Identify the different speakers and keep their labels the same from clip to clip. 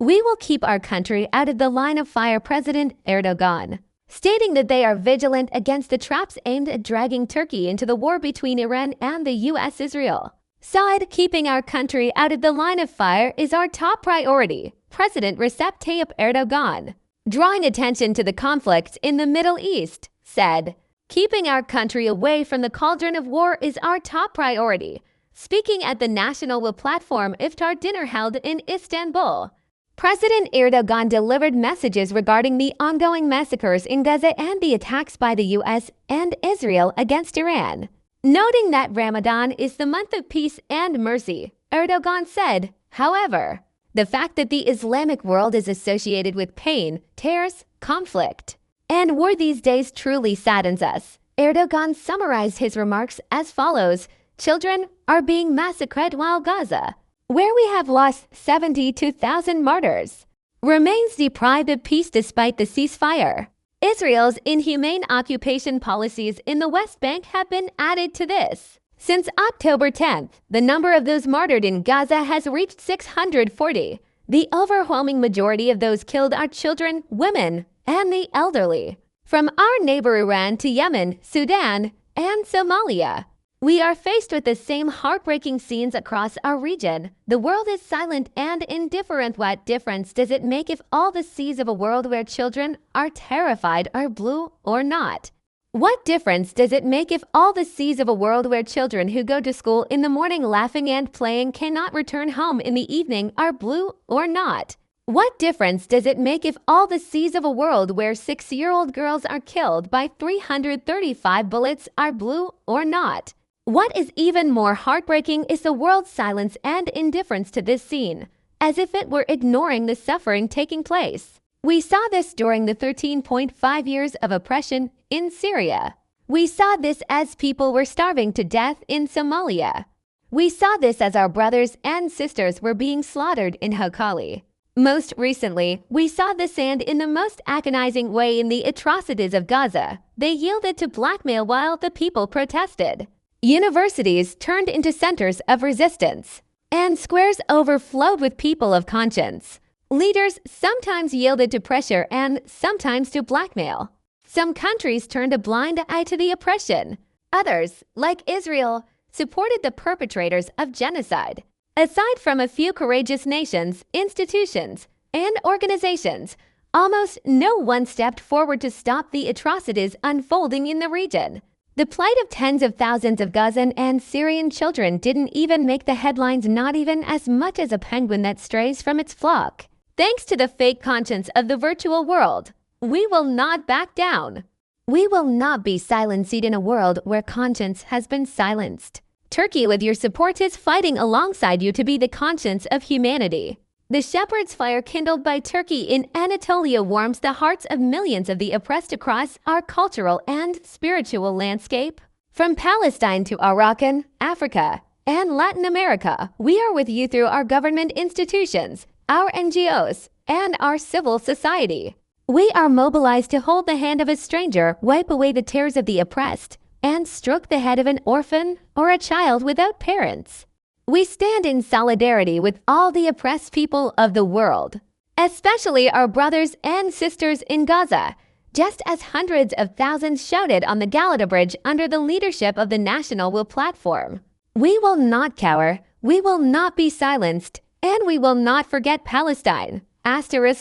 Speaker 1: We will keep our country out of the line of fire, President Erdoğan, stating that they are vigilant against the traps aimed at dragging Turkey into the war between Iran and the U.S. Israel. Said, keeping our country out of the line of fire is our top priority, President Recep Tayyip Erdoğan, drawing attention to the conflict in the Middle East, said, keeping our country away from the cauldron of war is our top priority. Speaking at the National Will Platform Iftar dinner held in Istanbul, President Erdoğan delivered messages regarding the ongoing massacres in Gaza and the attacks by the U.S. and Israel against Iran. Noting that Ramadan is the month of peace and mercy, Erdoğan said, however, the fact that the Islamic world is associated with pain, tears, conflict, and war these days truly saddens us. Erdoğan summarized his remarks as follows: children are being massacred while Gaza, where we have lost 72,000 martyrs, remains deprived of peace despite the ceasefire. Israel's inhumane occupation policies in the West Bank have been added to this. Since October 10th, the number of those martyred in Gaza has reached 640. The overwhelming majority of those killed are children, women, and the elderly. From our neighbor Iran to Yemen, Sudan, and Somalia, we are faced with the same heartbreaking scenes across our region. The world is silent and indifferent. What difference does it make if all the seas of a world where children are terrified are blue or not? What difference does it make if all the seas of a world where children who go to school in the morning laughing and playing cannot return home in the evening are blue or not? What difference does it make if all the seas of a world where 6-year-old girls are killed by 335 bullets are blue or not? What is even more heartbreaking is the world's silence and indifference to this scene, as if it were ignoring the suffering taking place. We saw this during the 13.5 years of oppression in Syria. We saw this as people were starving to death in Somalia. We saw this as our brothers and sisters were being slaughtered in Hokali. Most recently, we saw this and in the most agonizing way in the atrocities of Gaza. They yielded to blackmail while the people protested. Universities turned into centers of resistance, and squares overflowed with people of conscience. Leaders sometimes yielded to pressure and sometimes to blackmail. Some countries turned a blind eye to the oppression. Others, like Israel, supported the perpetrators of genocide. Aside from a few courageous nations, institutions, and organizations, almost no one stepped forward to stop the atrocities unfolding in the region. The plight of tens of thousands of Gazan and Syrian children didn't even make the headlines, not even as much as a penguin that strays from its flock. Thanks to the fake conscience of the virtual world, we will not back down. We will not be silenced in a world where conscience has been silenced. Turkey, with your support, is fighting alongside you to be the conscience of humanity. The shepherd's fire kindled by Turkey in Anatolia warms the hearts of millions of the oppressed across our cultural and spiritual landscape. From Palestine to Moroccan, Africa, and Latin America, we are with you through our government institutions, our NGOs, and our civil society. We are mobilized to hold the hand of a stranger, wipe away the tears of the oppressed, and stroke the head of an orphan or a child without parents. We stand in solidarity with all the oppressed people of the world, especially our brothers and sisters in Gaza, just as hundreds of thousands shouted on the Galata Bridge under the leadership of the National Will Platform. We will not cower, we will not be silenced, and we will not forget Palestine.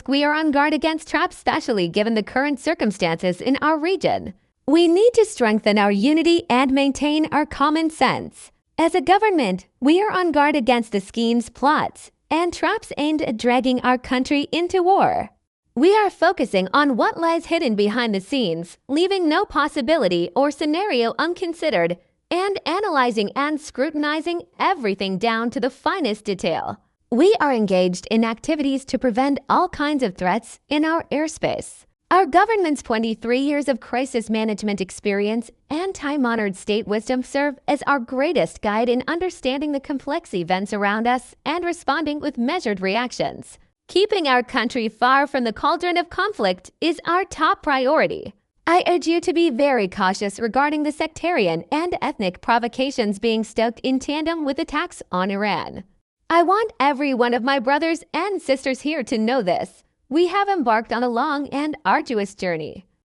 Speaker 1: We are on guard against traps, especially given the current circumstances in our region. We need to strengthen our unity and maintain our common sense. As a government, we are on guard against the schemes, plots, and traps aimed at dragging our country into war. We are focusing on what lies hidden behind the scenes, leaving no possibility or scenario unconsidered, and analyzing and scrutinizing everything down to the finest detail. We are engaged in activities to prevent all kinds of threats in our airspace. Our government's 23 years of crisis management experience and time-honored state wisdom serve as our greatest guide in understanding the complex events around us and responding with measured reactions. Keeping our country far from the cauldron of conflict is our top priority. I urge you to be very cautious regarding the sectarian and ethnic provocations being stoked in tandem with attacks on Iran. I want every one of my brothers and sisters here to know this. We have embarked on a long and arduous journey.